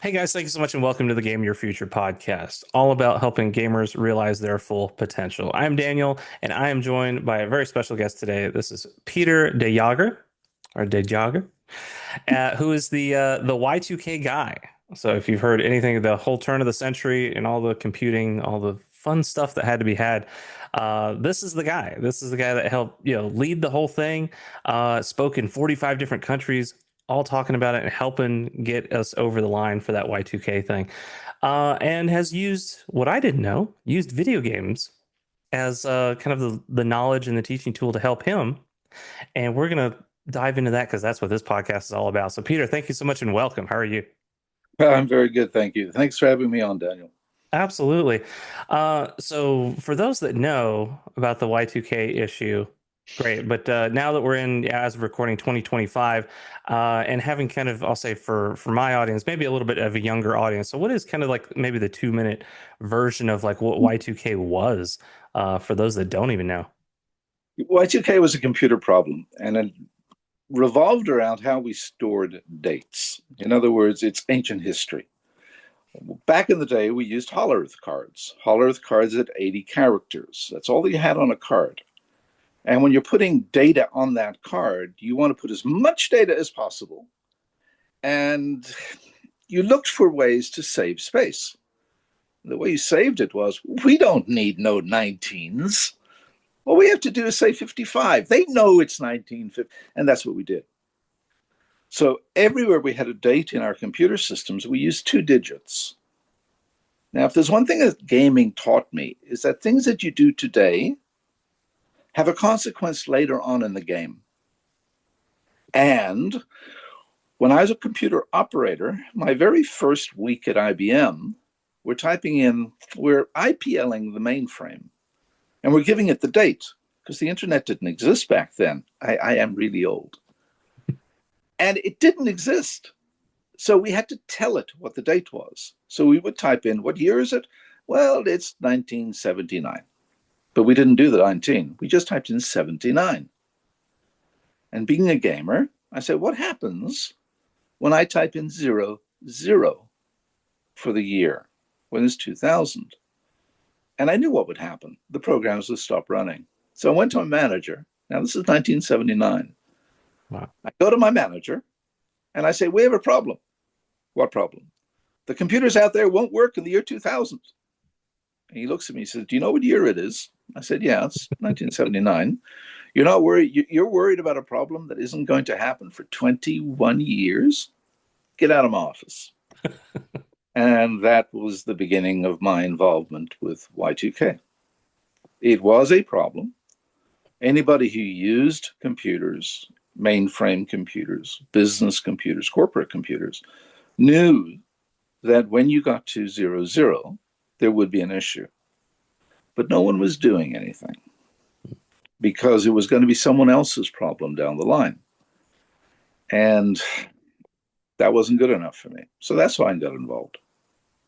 Hey guys, thank you so much and welcome to the Game Your Future podcast, all about helping gamers realize their full potential. I'm Daniel and I am joined by a very special guest today. This is Peter de Jager, or de Jager, who is the Y2K guy. So if you've heard anything of the whole turn of the century and all the computing, all the fun stuff that had to be had, this is the guy. This is the guy that helped, lead the whole thing. Spoke in 45 different countries, all talking about it and helping get us over the line for that Y2K thing. And has used what I didn't know, used video games as kind of the knowledge and the teaching tool to help him. And we're going to dive into that because that's what this podcast is all about. So, Peter, thank you so much and welcome. How are you? I'm very good, thank you. Thanks for having me on, Daniel. Absolutely. So, for those that know about the Y2K issue, great. But now that we're in, as of recording 2025, and having kind of, I'll say for my audience, maybe a little bit of a younger audience. So, what is kind of like maybe the 2 minute version of like what Y2K was for those that don't even know? Y2K was a computer problem, and it revolved around how we stored dates. In other words, it's ancient history. Back in the day, we used Hollow Earth cards. Hollow Earth cards had 80 characters. That's all you had on a card. And when you're putting data on that card, you want to put as much data as possible. And you looked for ways to save space. The way you saved it was, we don't need no 19s. All we have to do is say 55. They know it's 1950. And that's what we did. So everywhere we had a date in our computer systems, we used 2 digits. Now, if there's one thing that gaming taught me, is that things that you do today have a consequence later on in the game. And when I was a computer operator, my very first week at IBM, we're IPLing the mainframe. And we're giving it the date because the internet didn't exist back then. I am really old. And it didn't exist. So we had to tell it what the date was. So we would type in, what year is it? Well, it's 1979. But we didn't do the 19. We just typed in 79. And being a gamer, I said, what happens when I type in 00 for the year when it's 2000? And I knew what would happen. The programs would stop running. So I went to my manager. Now, this is 1979. Wow. I go to my manager and I say, we have a problem. What problem? The computers out there won't work in the year 2000. And he looks at me and says, do you know what year it is? I said, yeah, it's 1979. You're not worried. You're worried about a problem that isn't going to happen for 21 years? Get out of my office. And that was the beginning of my involvement with Y2K. It was a problem. Anybody who used computers, mainframe computers, business computers, corporate computers, knew that when you got to 00, there would be an issue. But no one was doing anything because it was going to be someone else's problem down the line. And that wasn't good enough for me. So that's why I got involved.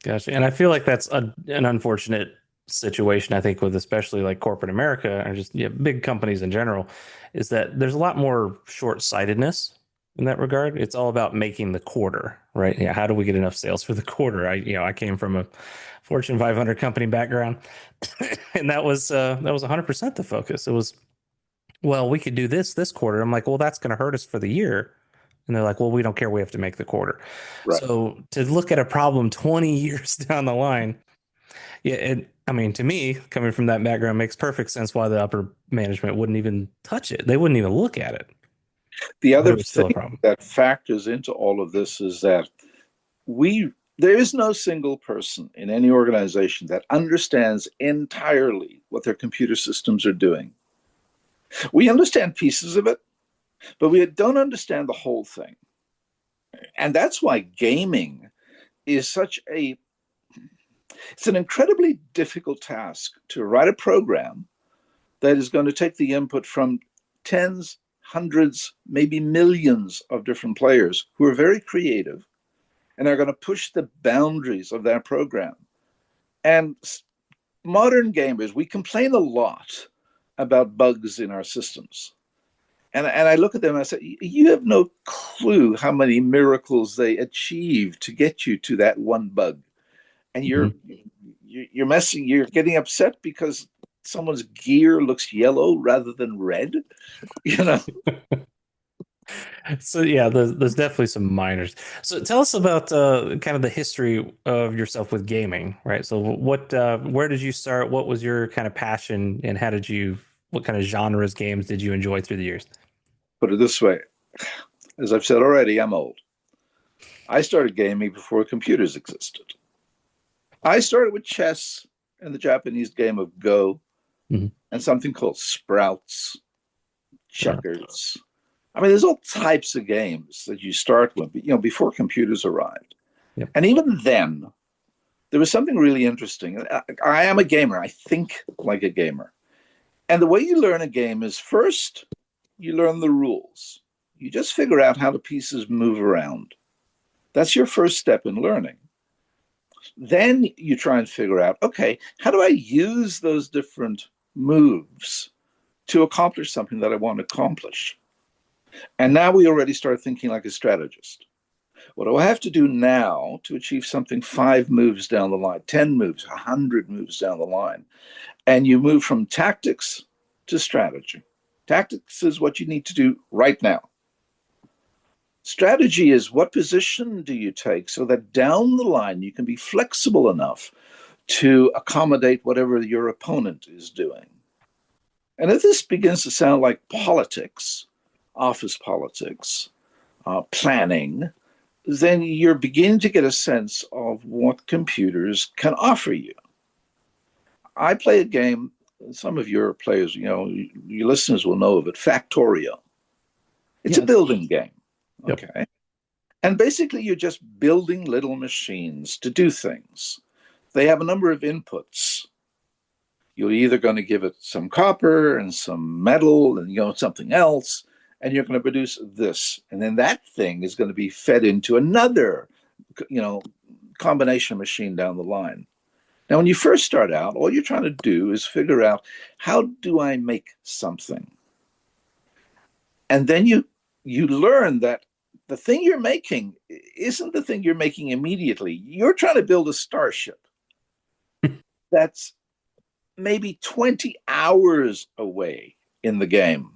Gotcha. And I feel like that's an unfortunate situation, I think, with especially like corporate America or just big companies in general, is that there's a lot more short-sightedness in that regard. It's all about making the quarter, right? Yeah, how do we get enough sales for the quarter? I came from a Fortune 500 company background, and that was 100% the focus. It was, well, we could do this quarter. I'm like, well, that's going to hurt us for the year. And they're like, well, we don't care. We have to make the quarter. Right. So to look at a problem 20 years down the line, I mean, to me, coming from that background, makes perfect sense why the upper management wouldn't even touch it. They wouldn't even look at it, The but it other was still a thing problem. that factors into all of this is that there is no single person in any organization that understands entirely what their computer systems are doing. We understand pieces of it, but we don't understand the whole thing. And that's why gaming is it's an incredibly difficult task to write a program that is going to take the input from tens, hundreds, maybe millions of different players who are very creative and are going to push the boundaries of that program. And modern gamers, we complain a lot about bugs in our systems. And I look at them and I say, you have no clue how many miracles they achieved to get you to that one bug. And Mhm. you're messing, you're getting upset because someone's gear looks yellow rather than red, you know. So yeah, there's definitely some minors. So tell us about kind of the history of yourself with gaming, right? So where did you start? What was your kind of passion, and what kind of genres games did you enjoy through the years? Put it this way, as I've said already, I'm old. I started gaming before computers existed. I started with chess and the Japanese game of Go Mhm. and something called Sprouts, Sure. checkers. I mean, there's all types of games that you start with, before computers arrived. Yep. And even then, there was something really interesting. I am a gamer. I think like a gamer. And the way you learn a game is first, you learn the rules. You just figure out how the pieces move around. That's your first step in learning. Then you try and figure out, okay, how do I use those different moves to accomplish something that I want to accomplish? And now we already start thinking like a strategist. What do I have to do now to achieve something 5 moves down the line, 10 moves, 100 moves down the line? And you move from tactics to strategy. Tactics is what you need to do right now. Strategy is what position do you take so that down the line you can be flexible enough to accommodate whatever your opponent is doing. And if this begins to sound like politics, office politics, planning, then you're beginning to get a sense of what computers can offer you. I play a game, some of your players, your listeners will know of it, Factorio. It's a Yes. building game, Yep. okay? And basically, you're just building little machines to do things. They have a number of inputs. You're either going to give it some copper and some metal and something else, and you're going to produce this. And then that thing is going to be fed into another, you know, combination machine down the line. Now, when you first start out, all you're trying to do is figure out how do I make something, and then you learn that the thing you're making isn't the thing you're making immediately. You're trying to build a starship that's maybe 20 hours away in the game.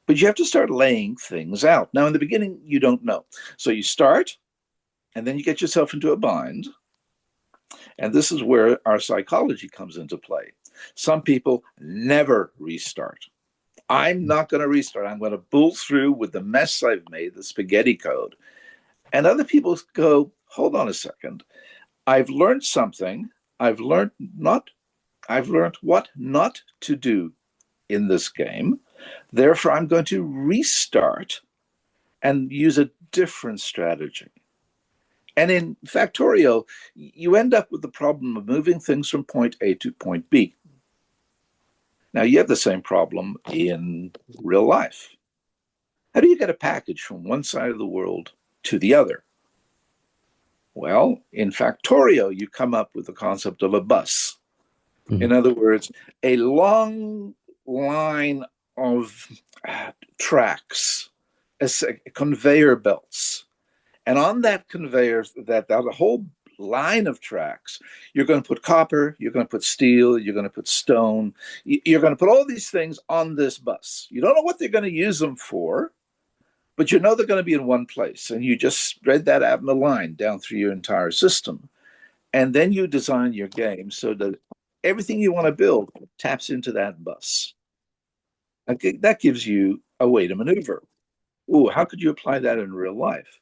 But you have to start laying things out. Now, in the beginning, you don't know. So you start, and then you get yourself into a bind. And this is where our psychology comes into play. Some people never restart. I'm not going to restart. I'm going to bull through with the mess I've made, the spaghetti code. And other people go, hold on a second. I've learned something. I've learned what not to do in this game. Therefore, I'm going to restart and use a different strategy. And in Factorio, you end up with the problem of moving things from point A to point B. Now, you have the same problem in real life. How do you get a package from one side of the world to the other? Well, in Factorio, you come up with the concept of a bus. Mhm. In other words, a long line of tracks, conveyor belts. And on that conveyor, that whole line of tracks, you're going to put copper, you're going to put steel, you're going to put stone, you're going to put all these things on this bus. You don't know what they're going to use them for, but you know they're going to be in one place. And you just spread that out in a line down through your entire system. And then you design your game so that everything you want to build taps into that bus. Okay, that gives you a way to maneuver. Ooh, how could you apply that in real life?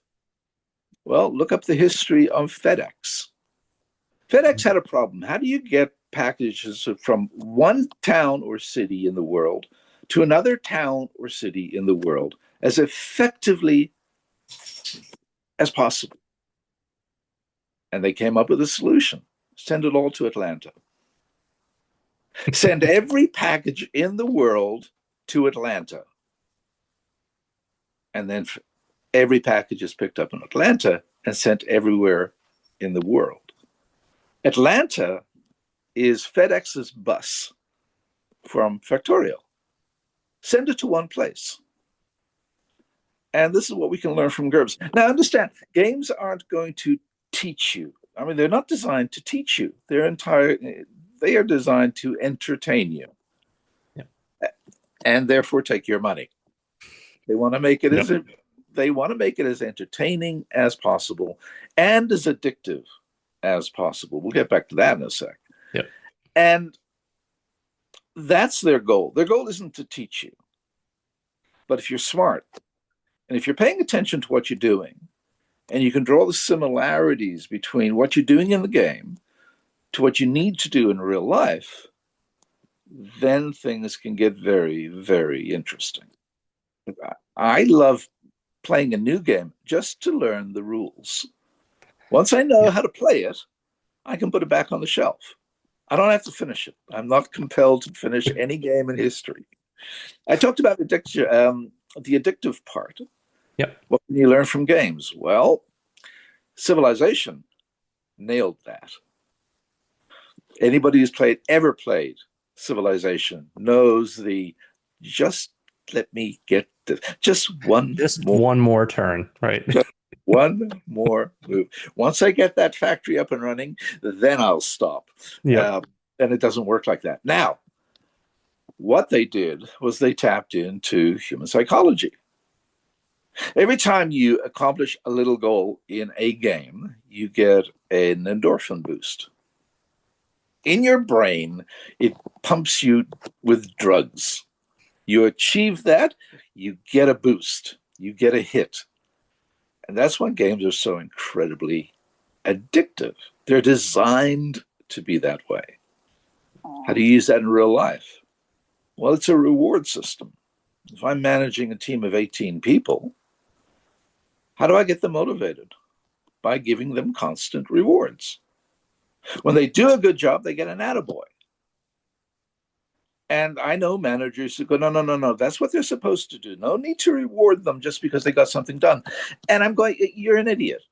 Well, look up the history of FedEx. FedEx had a problem. How do you get packages from one town or city in the world to another town or city in the world as effectively as possible? And they came up with a solution: send it all to Atlanta. Send every package in the world to Atlanta. And then every package is picked up in Atlanta and sent everywhere in the world. Atlanta is FedEx's bus from Factorio. Send it to one place. And this is what we can learn from GURPS. Now, understand, games aren't going to teach you. I mean, they're not designed to teach you. They are designed to entertain you Yep. and therefore take your money. They want to make it Yep. as they want to make it as entertaining as possible and as addictive as possible. We'll get back to that in a sec. Yep. And that's their goal. Their goal isn't to teach you. But if you're smart and if you're paying attention to what you're doing, and you can draw the similarities between what you're doing in the game to what you need to do in real life, then things can get very, very interesting. I love playing a new game just to learn the rules. Once I know Yeah. how to play it, I can put it back on the shelf. I don't have to finish it. I'm not compelled to finish any game in history. I talked about the addictive part. Yep. What can you learn from games? Well, Civilization nailed that. Anybody who's ever played Civilization knows the just let me get just one Just more one more turn, right? just one more move. Once I get that factory up and running, then I'll stop. Yep. And it doesn't work like that. Now, what they did was they tapped into human psychology. Every time you accomplish a little goal in a game, you get an endorphin boost. In your brain, it pumps you with drugs. You achieve that, you get a boost, you get a hit. And that's why games are so incredibly addictive. They're designed to be that way. How do you use that in real life? Well, it's a reward system. If I'm managing a team of 18 people, how do I get them motivated? By giving them constant rewards. When they do a good job, they get an attaboy. And I know managers who go, no, no, no, no, that's what they're supposed to do. No need to reward them just because they got something done. And I'm going, you're an idiot.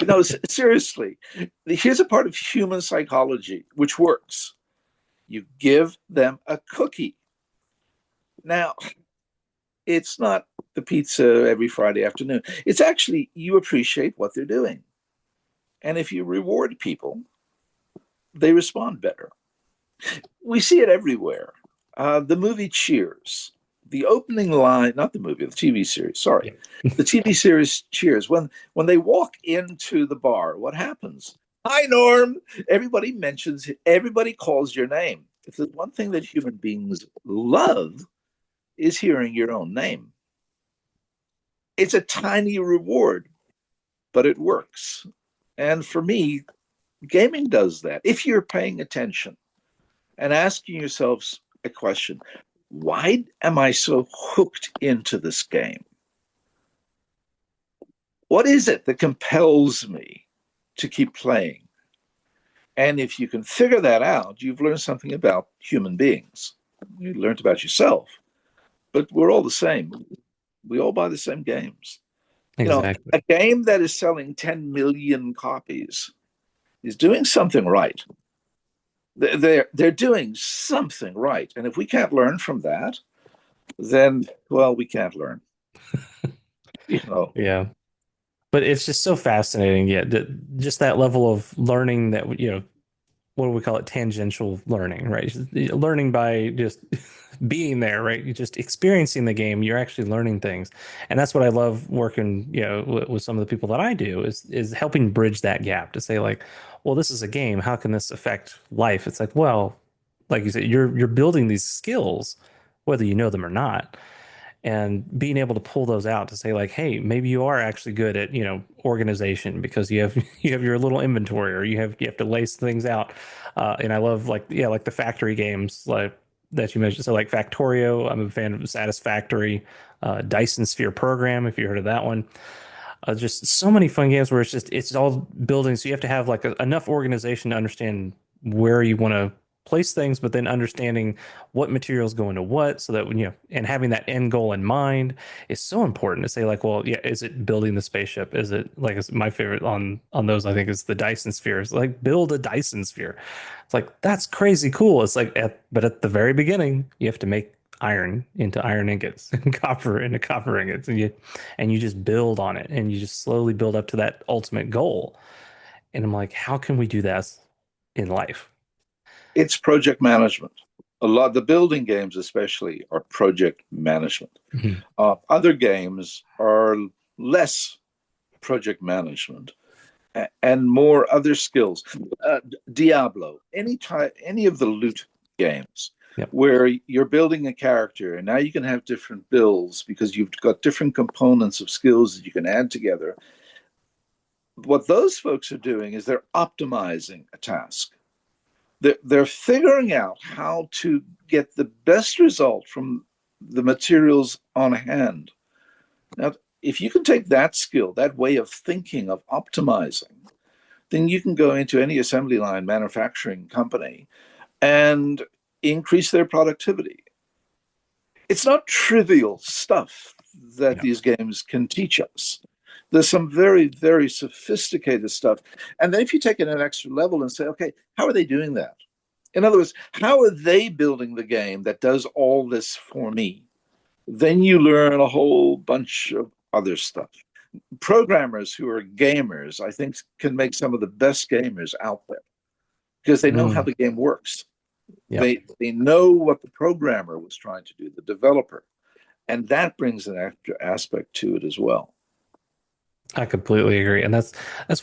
No, seriously. Here's a part of human psychology which works. You give them a cookie. Now, it's not the pizza every Friday afternoon. It's actually you appreciate what they're doing. And if you reward people, they respond better. We see it everywhere. The movie Cheers, the opening line, not the movie, the TV series, sorry. Yeah. The TV series Cheers, when they walk into the bar, what happens? Hi, Norm. Everybody calls your name. If there's one thing that human beings love, is hearing your own name. It's a tiny reward, but it works. And for me, gaming does that. If you're paying attention and asking yourselves a question, why am I so hooked into this game? What is it that compels me to keep playing? And if you can figure that out, you've learned something about human beings. You learned about yourself, but we're all the same. We all buy the same games. Exactly. A game that is selling 10 million copies is doing something right. They're doing something right. And if we can't learn from that, then, well, we can't learn. Yeah. But it's just so fascinating. Yeah. Just that level of learning that, what do we call it? Tangential learning, right? Learning by just being there, right? You're just experiencing the game. You're actually learning things. And that's what I love working, with some of the people that I do is helping bridge that gap to say like, well, this is a game. How can this affect life? It's like, well, like you said, you're building these skills, whether you know them or not, and being able to pull those out to say like, hey, maybe you are actually good at organization because you have you have your little inventory, or you have to lace things out. And I love like like the factory games like that you mentioned. So like Factorio, I'm a fan of Satisfactory, Dyson Sphere Program, if you heard of that one. Just so many fun games where it's all building. So you have to have like enough organization to understand where you want to place things, but then understanding what materials go into what, so that when and having that end goal in mind is so important to say like, well, yeah, is it building the spaceship? Is it like it's my favorite on those? I think is the Dyson spheres. Like build a Dyson sphere. It's like that's crazy cool. It's like but at the very beginning, you have to make iron into iron ingots and copper into copper ingots, and you just build on it, and you just slowly build up to that ultimate goal. And I'm like, how can we do that in life? It's project management. A lot the building games, especially, are project management. Mhm. Other games are less project management and more other skills. Diablo, any of the loot games Yep. where you're building a character and now you can have different builds because you've got different components of skills that you can add together. What those folks are doing is they're optimizing a task. They're figuring out how to get the best result from the materials on hand. Now, if you can take that skill, that way of thinking of optimizing, then you can go into any assembly line manufacturing company and increase their productivity. It's not trivial stuff that Yep. these games can teach us. There's some very, very sophisticated stuff. And then if you take it an extra level and say, okay, how are they doing that? In other words, how are they building the game that does all this for me? Then you learn a whole bunch of other stuff. Programmers who are gamers, I think, can make some of the best gamers out there because they know how Mm. the game works. Yep. They know what the programmer was trying to do, the developer, and that brings an extra aspect to it as well. I completely agree, and that's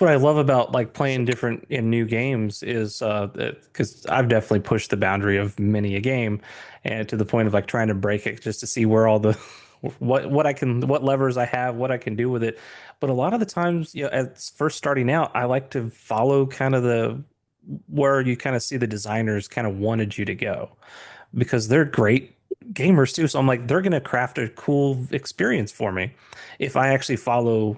what I love about like playing different in new games is because I've definitely pushed the boundary of many a game, and to the point of like trying to break it just to see where all the what levers I have, what I can do with it. But a lot of the times, as first starting out, I like to follow kind of the where you kind of see the designers kind of wanted you to go because they're great gamers too. So I'm like, they're gonna craft a cool experience for me if I actually follow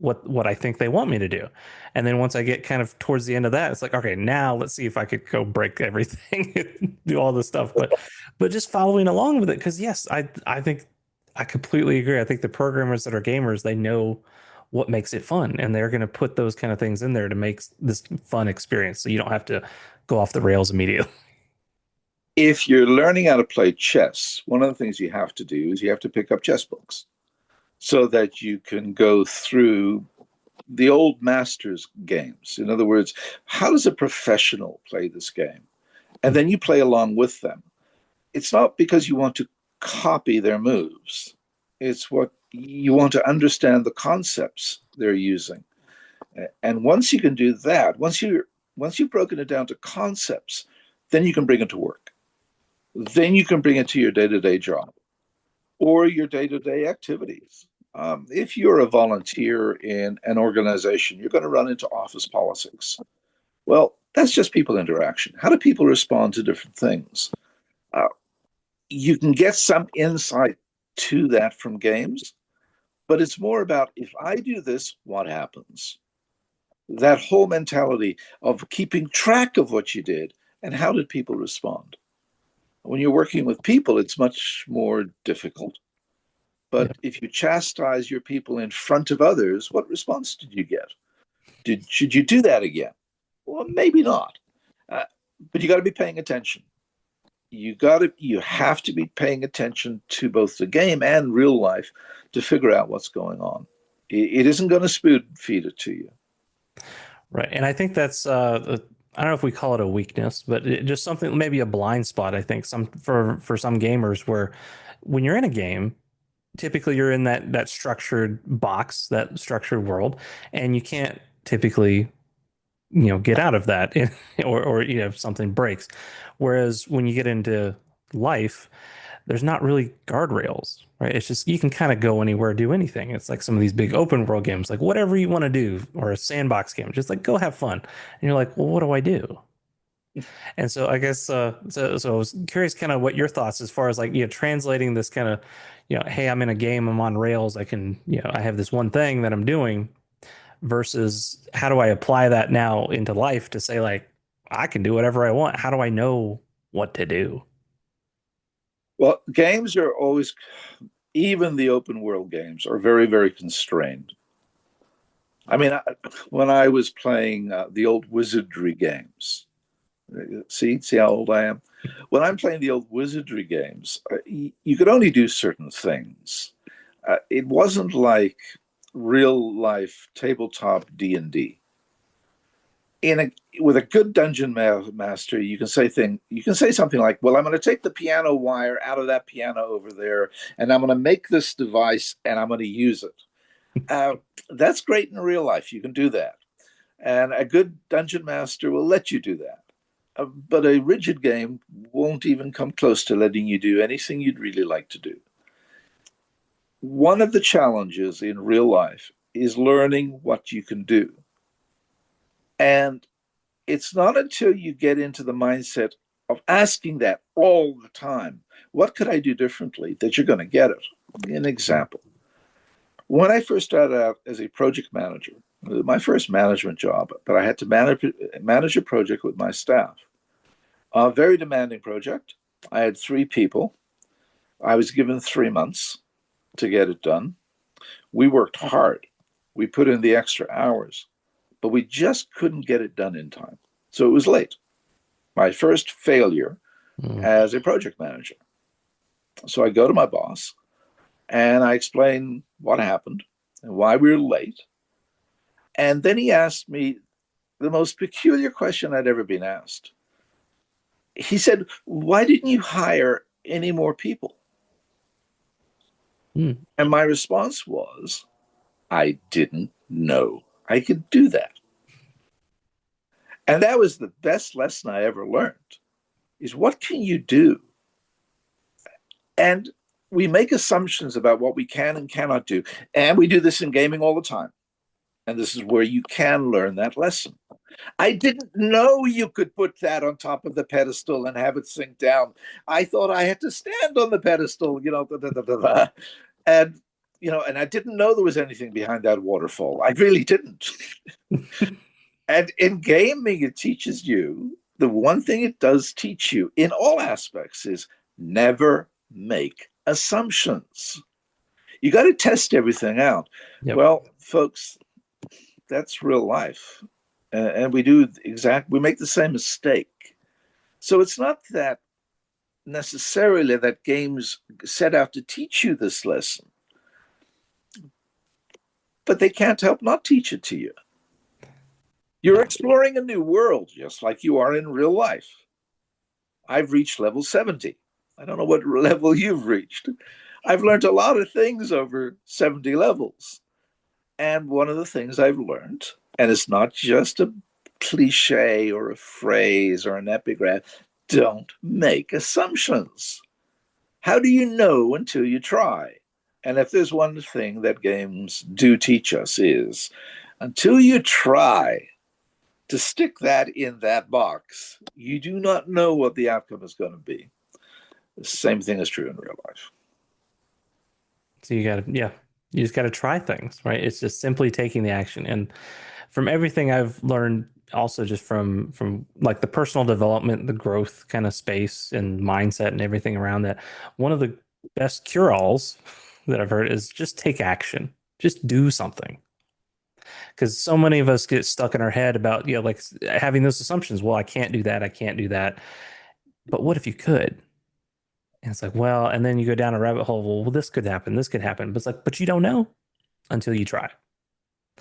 what I think they want me to do. And then once I get kind of towards the end of that, it's like, okay, now let's see if I could go break everything and do all this stuff. But just following along with it, because yes, I think I completely agree. I think the programmers that are gamers, they know what makes it fun, and they're going to put those kind of things in there to make this fun experience. So you don't have to go off the rails immediately. If you're learning how to play chess, one of the things you have to do is you have to pick up chess books so that you can go through the old masters games. In other words, how does a professional play this game? And then you play along with them. It's not because you want to copy their moves. It's what you want to understand the concepts they're using. And once you can do that, once you've broken it down to concepts, then you can bring it to work. Then you can bring it to your day-to-day job or your day-to-day activities. If you're a volunteer in an organization, you're going to run into office politics. Well, that's just people interaction. How do people respond to different things? Uh, you can get some insight to that from games, but it's more about if I do this, what happens? That whole mentality of keeping track of what you did and how did people respond? When you're working with people, it's much more difficult. Yeah. But if you chastise your people in front of others, what response did you get? Should you do that again? Well, maybe not. Uh, but you got to be paying attention. You have to be paying attention to both the game and real life to figure out what's going on. It isn't going to spoon feed it to you. Right. And I think that's I don't know if we call it a weakness, but just something maybe a blind spot, I think, some for some gamers where when you're in a game, typically you're in that structured box, that structured world, and you can't typically, get out of that or if something breaks. Whereas when you get into life, there's not really guardrails, right? It's just you can kind of go anywhere, do anything. It's like some of these big open world games, like whatever you want to do, or a sandbox game, just like go have fun. And you're like, well, what do I do? And so I guess so I was curious kind of what your thoughts as far as like translating this kind of hey, I'm in a game, I'm on rails, I can I have this one thing that I'm doing versus how do I apply that now into life to say like I can do whatever I want. How do I know what to do? Well, games are always, even the open world games, are very, very constrained. I mean, when I was playing the old wizardry games, See how old I am? When I'm playing the old wizardry games, you could only do certain things. It wasn't like real life tabletop D&D. With a good dungeon master, you can say something like, "Well, I'm going to take the piano wire out of that piano over there, and I'm going to make this device, and I'm going to use it." That's great in real life. You can do that, and a good dungeon master will let you do that. But a rigid game won't even come close to letting you do anything you'd really like to do. One of the challenges in real life is learning what you can do. And it's not until you get into the mindset of asking that all the time, what could I do differently, that you're going to get it. An example. When I first started out as a project manager, my first management job, but I had to manage a project with my staff. A very demanding project. I had 3 people. I was given 3 months to get it done. We worked hard. We put in the extra hours, but we just couldn't get it done in time. So it was late. My first failure as a project manager. So I go to my boss and I explain what happened and why we were late. And then he asked me the most peculiar question I'd ever been asked. He said, "Why didn't you hire any more people?" Mm. And my response was, "I didn't know I could do that." And that was the best lesson I ever learned, is what can you do? And we make assumptions about what we can and cannot do. And we do this in gaming all the time. And this is where you can learn that lesson. I didn't know you could put that on top of the pedestal and have it sink down. I thought I had to stand on the pedestal, and and I didn't know there was anything behind that waterfall. I really didn't. And in gaming, it teaches you, the one thing it does teach you in all aspects is never make assumptions. You got to test everything out. Yep. Well, folks, that's real life. And we make the same mistake. So it's not that necessarily that games set out to teach you this lesson, but they can't help not teach it to you. You're exploring a new world, just like you are in real life. I've reached level 70. I don't know what level you've reached. I've learned a lot of things over 70 levels. And one of the things I've learned, and it's not just a cliche or a phrase or an epigraph, don't make assumptions. How do you know until you try? And if there's one thing that games do teach us is, until you try to stick that in that box, you do not know what the outcome is going to be. The same thing is true in real life. So you just got to try things, right? It's just simply taking the action. And from everything I've learned, also just from like the personal development, the growth kind of space and mindset and everything around that, one of the best cure-alls that I've heard is just take action. Just do something. Because so many of us get stuck in our head about, like having those assumptions. Well, I can't do that. I can't do that. But what if you could? And it's like, well, and then you go down a rabbit hole. Well, this could happen. This could happen. But it's like, but you don't know until you try.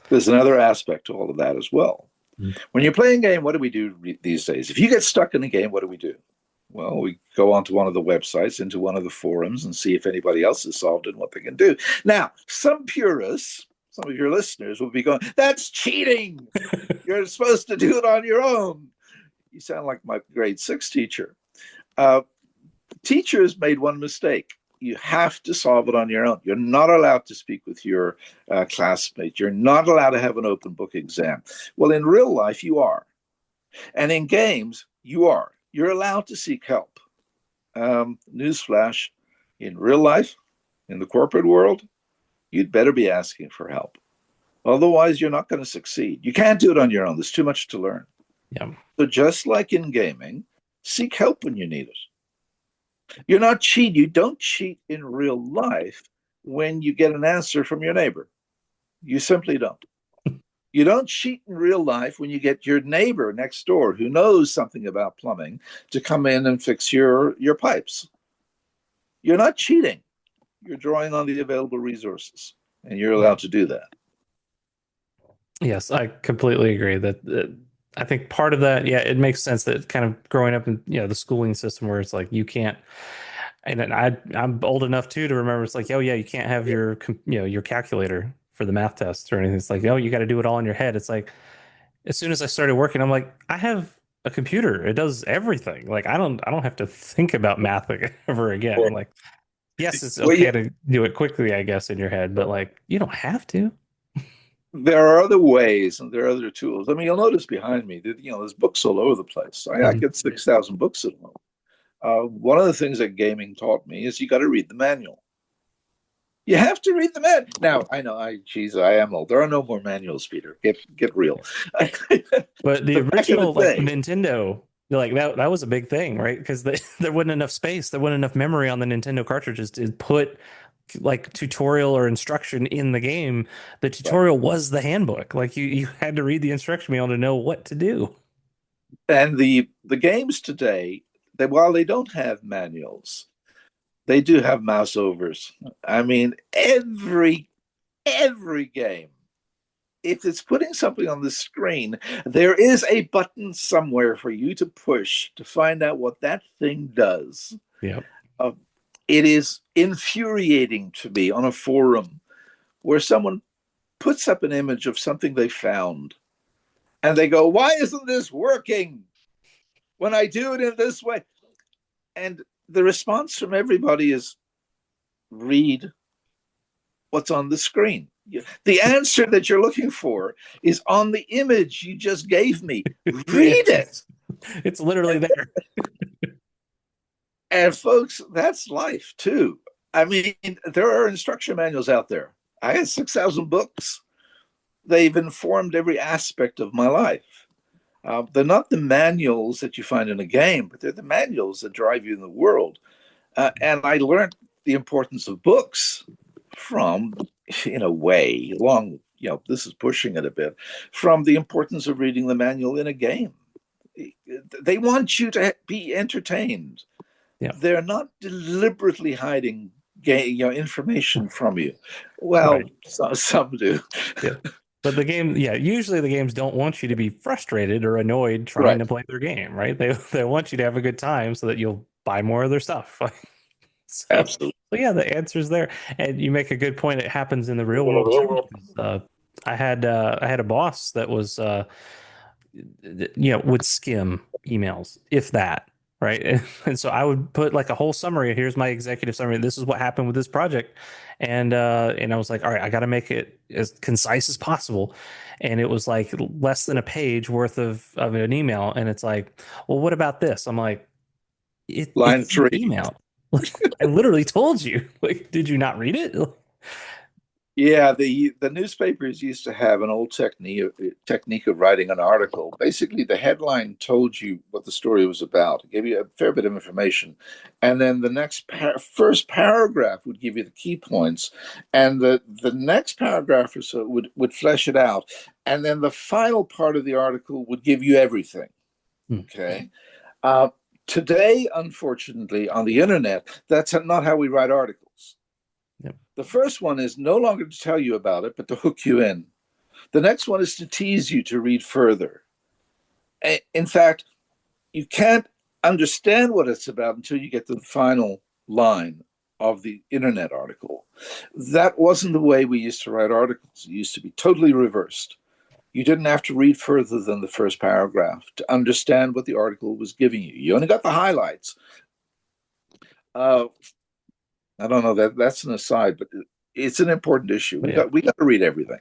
There's another aspect to all of that as well. Mm. When you're playing a game, what do we do these days? If you get stuck in a game, what do we do? Well, we go onto one of the websites, into one of the forums, and see if anybody else has solved it and what they can do. Now, some purists, some of your listeners will be going, "That's cheating. You're supposed to do it on your own." You sound like my grade 6 teacher. Teachers made one mistake. You have to solve it on your own. You're not allowed to speak with your classmates. You're not allowed to have an open book exam. Well, in real life, you are. And in games, you are. You're allowed to seek help. Newsflash, in real life, in the corporate world, you'd better be asking for help. Otherwise, you're not going to succeed. You can't do it on your own. There's too much to learn. Yeah. So just like in gaming, seek help when you need it. You're not cheating. You don't cheat in real life when you get an answer from your neighbor. You simply don't. You don't cheat in real life when you get your neighbor next door who knows something about plumbing to come in and fix your pipes. You're not cheating. You're drawing on the available resources, and you're allowed to do that. Yes, I completely agree that I think part of that, yeah, it makes sense that kind of growing up in, the schooling system where it's like you can't, and then I'm old enough too to remember it's like, oh yeah, you can't have your calculator for the math test or anything. It's like, oh, you got to do it all in your head. It's like as soon as I started working, I'm like, I have a computer. It does everything. Like I don't have to think about math ever again. Like, yes, it's Well, okay yeah, to do it quickly, I guess, in your head, but like you don't have to. there are other ways and there are other tools. I mean, you'll notice behind me that there's books all over the place. I Mhm. get 6,000 books at home. One of the things that gaming taught me is you got to read the manual. You have to read the manual. Now, I know, I am old. There are no more manuals, Peter. Get real. But the But back in the original, like day, Nintendo, like that was a big thing, right? Because there wasn't enough space, there wasn't enough memory on the Nintendo cartridges to put like tutorial or instruction in the game. The right? tutorial was the handbook. Like you had to read the instruction manual to know what to do. And the games today, while they don't have manuals, they do have mouse overs. I mean, every game, if it's putting something on the screen, there is a button somewhere for you to push to find out what that thing does. Yep. Uh, it is infuriating to me on a forum where someone puts up an image of something they found and they go, "Why isn't this working when I do it in this way?" And the response from everybody is, read what's on the screen. The answer that you're looking for is on the image you just gave me. Read it. It's literally there. And folks, that's life too. I mean, there are instruction manuals out there. I had 6,000 books. They've informed every aspect of my life. They're not the manuals that you find in a game, but they're the manuals that drive you in the world. And I learned the importance of books from, in a way, this is pushing it a bit, from the importance of reading the manual in a game. They want you to be entertained. Yeah. They're not deliberately hiding information from you. Well, Right. some do. Yeah. But the game, yeah, usually the games don't want you to be frustrated or annoyed trying Right. to play their game, right? They want you to have a good time so that you'll buy more of their stuff. Absolutely. So yeah, the answer's there. And you make a good point. It happens in the real world too. I had a boss that was would skim emails, if that, right? And so I would put like a whole summary. Here's my executive summary. This is what happened with this project. And I was like, all right, I got to make it as concise as possible. And it was like less than a page worth of an email. And it's like, well, what about this? I'm like, Line it's an three. email. I literally told you. Like, did you not read it? Yeah, the newspapers used to have an old technique of writing an article. Basically, the headline told you what the story was about. It gave you a fair bit of information, and then the first paragraph would give you the key points, and the next paragraph or so would flesh it out, and then the final part of the article would give you everything. Hmm. Okay. Uh, Today, unfortunately, on the internet, that's not how we write articles. Yep. The first one is no longer to tell you about it, but to hook you in. The next one is to tease you to read further. In fact, you can't understand what it's about until you get to the final line of the internet article. That wasn't the way we used to write articles. It used to be totally reversed. You didn't have to read further than the first paragraph to understand what the article was giving you. You only got the highlights. Uh, I don't know that's an aside, but it's an important issue. But We yeah. got we got to read everything.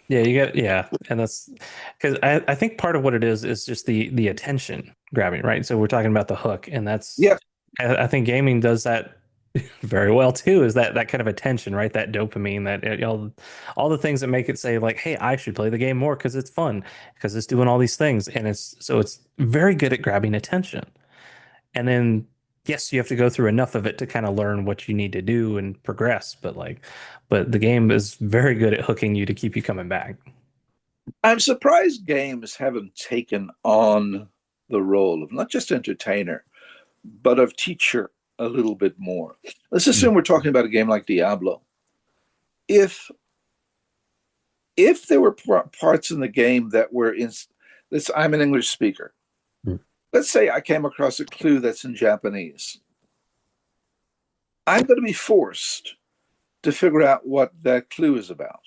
Yeah, yeah, and that's because I think part of what it is just the attention grabbing, right? So we're talking about the hook, and Yeah, I think gaming does that very well too. Is that kind of attention, right? That dopamine, that all the things that make it say like, "Hey, I should play the game more because it's fun, because it's doing all these things," and it's very good at grabbing attention. And then yes, you have to go through enough of it to kind of learn what you need to do and progress, but the game is very good at hooking you to keep you coming back. I'm surprised games haven't taken on the role of not just entertainer, but of teacher a little bit more. Let's assume we're talking about a game like Diablo. If there were parts in the game that were in, let's, I'm an English speaker. Mm. Let's say I came across a clue that's in Japanese. I'm going to be forced to figure out what that clue is about.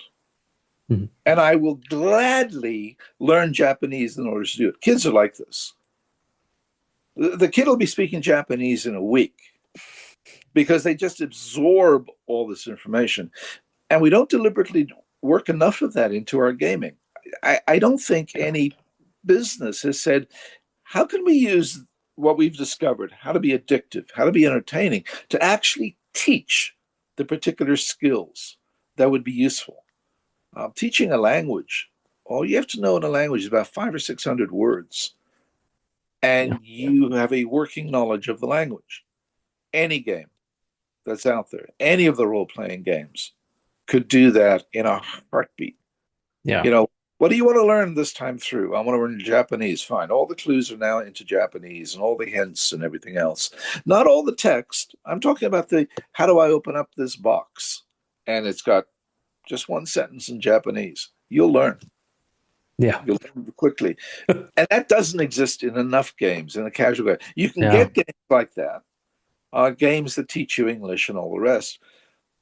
Mhm. And I will gladly learn Japanese in order to do it. Kids are like this. The kid will be speaking Japanese in a week because they just absorb all this information. And we don't deliberately work enough of that into our gaming. I don't think any business has said, how can we use what we've discovered, how to be addictive, how to be entertaining, to actually teach the particular skills that would be useful? Teaching a language, all you have to know in a language is about 500 or 600 words, Yeah. and you have a working knowledge of the language. Any game that's out there, any of the role playing games, could do that in a heartbeat. Yeah. You know, what do you want to learn this time through? I want to learn Japanese. Fine. All the clues are now into Japanese and all the hints and everything else. Not all the text. I'm talking about the how do I open up this box? And it's got just one sentence in Japanese. You'll learn. Yeah. You'll learn quickly. And that doesn't exist in enough games in a casual game. You can Yeah. get games like that, games that teach you English and all the rest,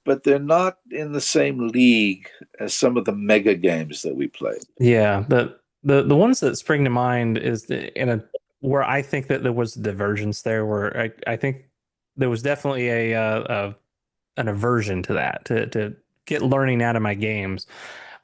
but they're not in the same league as some of the mega games that we play. Yeah. The ones that spring to mind is in a where I think that there was divergence there, where I think there was definitely an aversion to that, to get learning out of my games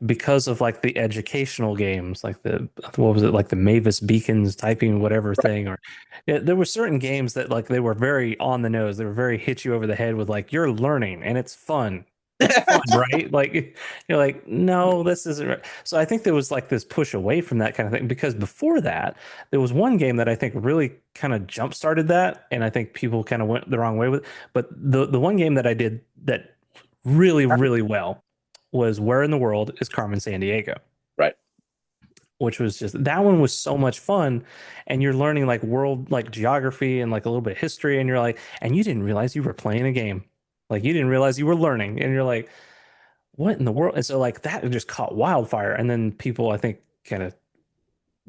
because of like the educational games, like the what was it, like the Mavis Beacons typing whatever thing, or yeah, there were certain games that like they were very on the nose. They were very hit you over the head with like you're learning and it's fun. It's fun, right? Like you're like, no, this isn't right. So I think there was like this push away from that kind of thing because before that, there was one game that I think really kind of jump started that, and I think people kind of went the wrong way with it. But the one game that I did that really, really well was Where in the World is Carmen Sandiego, Right. which was just that one was so much fun. And you're learning like world like geography and like a little bit of history, and you're like, and you didn't realize you were playing a game. Like you didn't realize you were learning, and you're like, what in the world? And so like that just caught wildfire. And then people, I think, kind of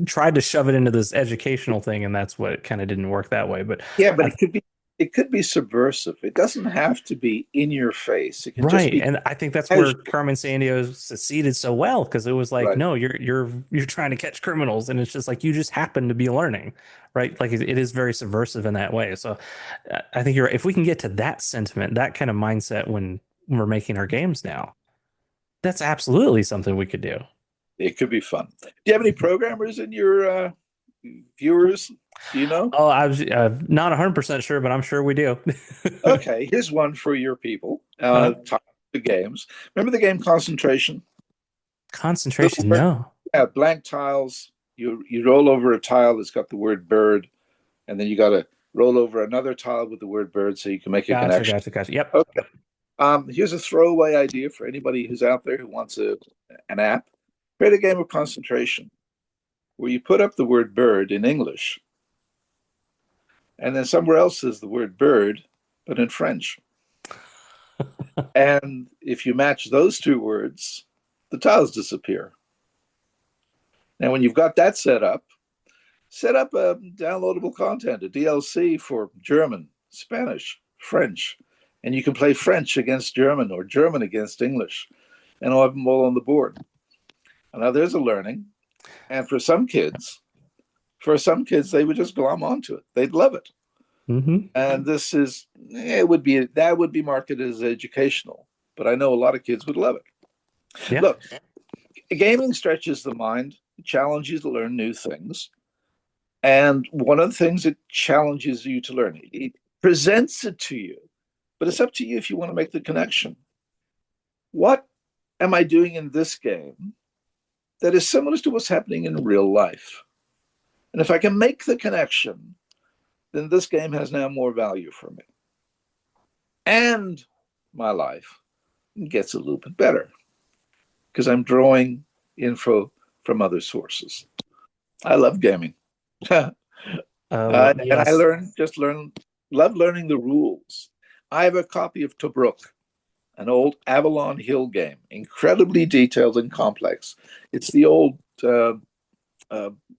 tried to shove it into this educational thing, and that's what kind of didn't work that way. But Yeah, but I it could be subversive. It doesn't have to be in your face. It can just Right. be And I think that's where casual. Carmen Sandiego succeeded so well because it was like, Right. no, you're trying to catch criminals, and it's just like you just happen to be learning, right? Like it is very subversive in that way. So I think you're if we can get to that sentiment, that kind of mindset when we're making our games now, that's absolutely something we could do. It could be fun. Do you have any programmers in your viewers? Do you know? Oh, I was not 100% sure, but I'm sure we do. Okay, here's one for your people. Uh, The games. Remember the game Concentration? Little concentration, word, no. yeah, blank tiles. You roll over a tile that's got the word bird, and then you got to roll over another tile with the word bird so you can make a Gotcha, connection. gotcha, gotcha. Yep. Okay. Here's a throwaway idea for anybody who's out there who wants an app. Create a game of concentration where you put up the word bird in English, and then somewhere else is the word bird, but in French. And if you match those two words, the tiles disappear. Now, when you've got that set up a downloadable content, a DLC for German, Spanish, French, and you can play French against German or German against English, and I'll have them all on the board. And now there's a learning, and for some kids, they would just glom onto it. They'd love it. Hmm. And this is that would be marketed as educational, but I know a lot of kids would love it. Yeah. Look, gaming stretches the mind, challenges you to learn new things. And one of the things it challenges you to learn, it presents it to you, but it's up to you if you want to make the connection. What am I doing in this game that is similar to what's happening in real life? And if I can make the connection, then this game has now more value for me. And my life gets a little bit better because I'm drawing info from other sources. I love gaming. Well, And I yes. love learning the rules. I have a copy of Tobruk, an old Avalon Hill game, incredibly detailed and complex. It's the old uh,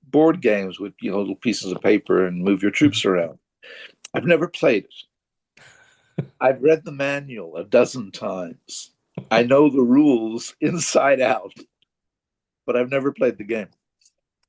board games with little pieces of paper and move your troops around. I've never played it. I've read the manual a dozen times. I know the rules inside out, but I've never played the game.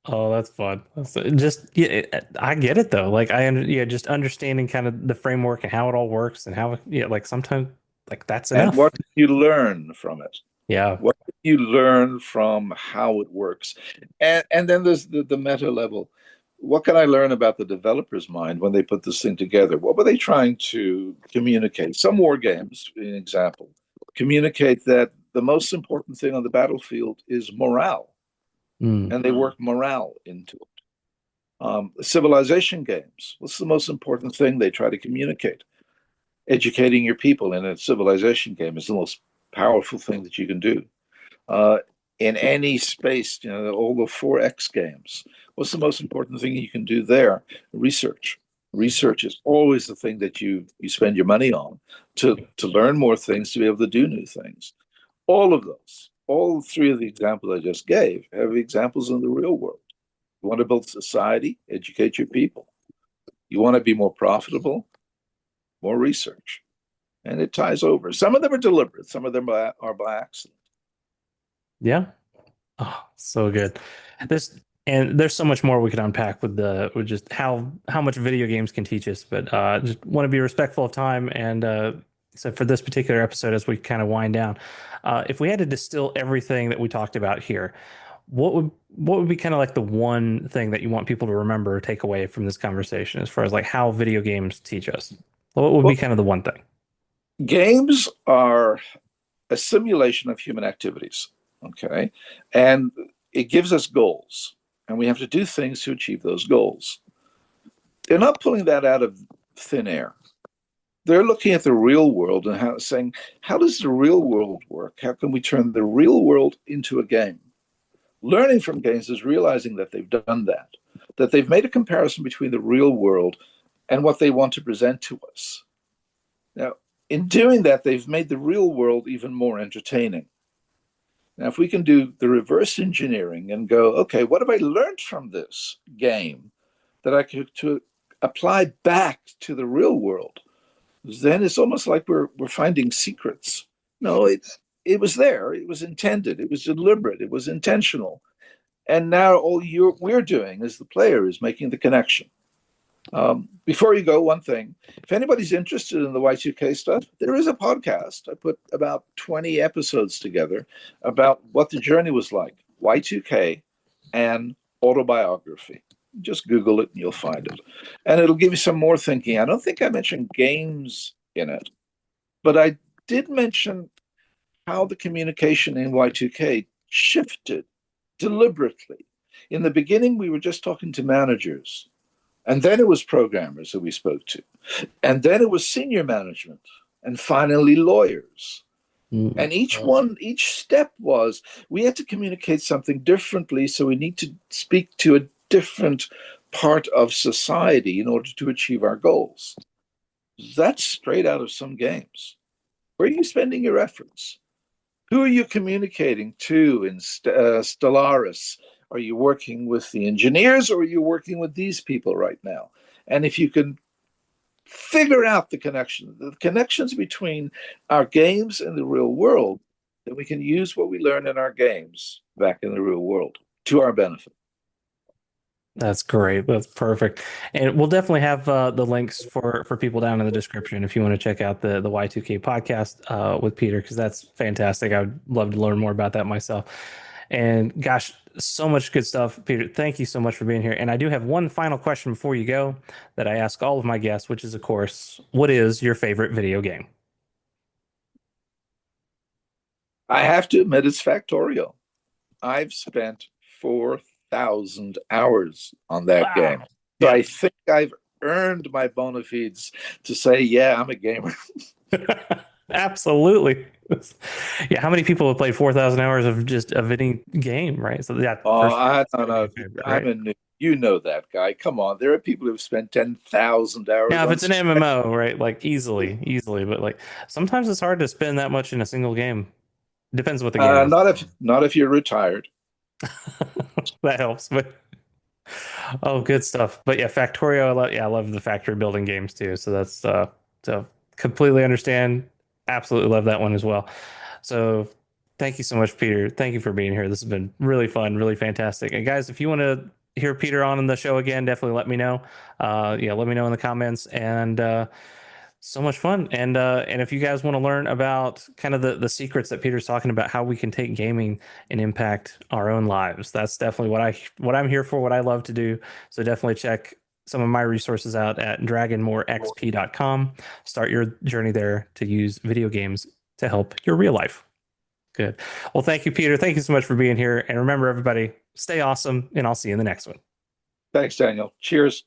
Oh, that's fun. That's just yeah, I get it though. Like yeah, just understanding kind of the framework and how it all works and how yeah, like sometimes like that's And enough. what can you learn from it? Yeah. What can you learn from how it works? And then there's the meta level. What can I learn about the developer's mind when they put this thing together? What were they trying to communicate? Some war games, an example, communicate that the most important thing on the battlefield is morale, Mm. and they work morale into it. Civilization games, what's the most important thing they try to communicate? Educating your people in a civilization game is the most powerful thing that you can do. Uh, in any space, all the 4X games. What's the most important thing you can do there? Research. Research is always the thing that you spend your money on to learn more things, to be able to do new things. All of those, all three of the examples I just gave, have examples in the real world. You want to build society, educate your people. You want to be more profitable, more research. And it ties over. Some of them are deliberate, some of them are by accident. Yeah. Oh, so good. This and there's so much more we could unpack with just how much video games can teach us, but just want to be respectful of time and so for this particular episode as we kind of wind down, if we had to distill everything that we talked about here, what would be kind of like the one thing that you want people to remember or take away from this conversation as far as like how video games teach us? What would be Well, kind of the one thing? games are a simulation of human activities. Okay. And it gives us goals, and we have to do things to achieve those goals. They're not pulling that out of thin air. They're looking at the real world and saying, how does the real world work? How can we turn the real world into a game? Learning from games is realizing that they've done that they've made a comparison between the real world and what they want to present to us. Now, in doing that, they've made the real world even more entertaining. Now, if we can do the reverse engineering and go, okay, what have I learned from this game that I could to apply back to the real world? Then it's almost like we're finding secrets. No, it was there. It was intended. It was deliberate. It was intentional. And now we're doing as the player is making the connection. Before you go, one thing: if anybody's interested in the Y2K stuff, there is a podcast. I put about 20 episodes together about what the journey was like, Y2K and autobiography. Just Google it and you'll find it. And it'll give you some more thinking. I don't think I mentioned games in it, but I did mention how the communication in Y2K shifted deliberately. In the beginning, we were just talking to managers. And then it was programmers who we spoke to. And then it was senior management. And finally, lawyers. Mm. And each step was we had to communicate something differently. So we need to speak to a different part of society in order to achieve our goals. That's straight out of some games. Where are you spending your efforts? Who are you communicating to in Stellaris? Are you working with the engineers or are you working with these people right now? And if you can figure out the connections between our games and the real world, then we can use what we learn in our games back in the real world to our benefit. That's great. That's perfect. And we'll definitely have the links for people down in the description if you want to check out the Y2K podcast with Peter, because that's fantastic. I would love to learn more about that myself. And gosh, so much good stuff, Peter. Thank you so much for being here. And I do have one final question before you go that I ask all of my guests, which is, of course, what is your favorite video game? I have to admit, it's Factorio. I've spent 4,000 hours on that game. Wow. So Yeah. I think I've earned my bona fides to say, yeah, I'm a gamer. Absolutely. Yeah, how many people have played 4,000 hours of just of any game, right? So yeah, Oh, for sure I it's don't going to be know. a favorite, I'm right? a new, you know that guy. Come on, there are people who've spent 10,000 hours Now, if on it's an Steam. MMO, right, like easily, but like sometimes it's hard to spend that much in a single game. Depends what the game is. Not if you're retired. That helps, but oh, good stuff. But yeah, Factorio, I love the factory building games too. So that's so completely understand. Absolutely love that one as well. So thank you so much, Peter. Thank you for being here. This has been really fun, really fantastic. And guys, if you want to hear Peter on in the show again, definitely let me know. Yeah, let me know in the comments. And so much fun. And if you guys want to learn about kind of the secrets that Peter's talking about, how we can take gaming and impact our own lives, that's definitely what I'm here for, what I love to do. So definitely check some of my resources out at dragonmorexp.com. Start your journey there to use video games to help your real life. Good. Well, thank you, Peter. Thank you so much for being here. And remember, everybody, stay awesome, and I'll see you in the next one. Thanks, Daniel. Cheers.